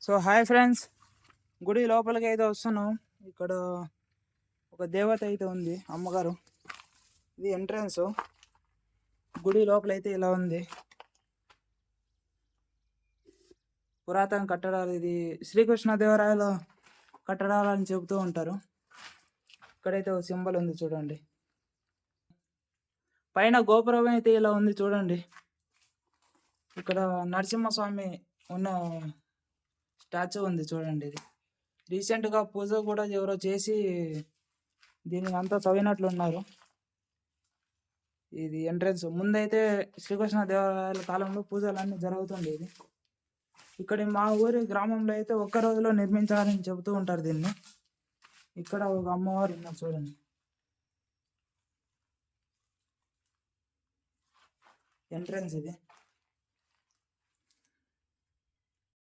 So hi friends, గుడి లోపలికి అయితే వస్తున్నాం. ఇక్కడ ఒక దేవత అయితే ఉంది, అమ్మగారు. ఇది ఎంట్రన్స్. గుడి లోపలైతే ఇలా ఉంది. పురాతన కట్టడాలు, ఇది శ్రీకృష్ణదేవరాయల కట్టడాలు అని చెబుతూ ఉంటారు. ఇక్కడైతే ఒక సింబల్ ఉంది చూడండి. పైన గోపురం అయితే ఇలా ఉంది చూడండి. ఇక్కడ నరసింహస్వామి ఉన్న స్టాచ్యూ ఉంది చూడండి. ఇది రీసెంట్గా పూజ కూడా ఎవరో చేసి దీనికి అంతా తవ్వినట్లున్నారు. ఇది ఎంట్రన్స్. ముందైతే శ్రీకృష్ణ దేవాలయాల కాలంలో పూజలన్నీ జరుగుతుండేది. ఇక్కడ మా ఊరి గ్రామంలో అయితే ఒక్క రోజులో నిర్మించాలని చెబుతూ ఉంటారు దీన్ని. ఇక్కడ ఒక అమ్మవారు ఉన్నారు చూడండి. ఎంట్రన్స్ ఇది.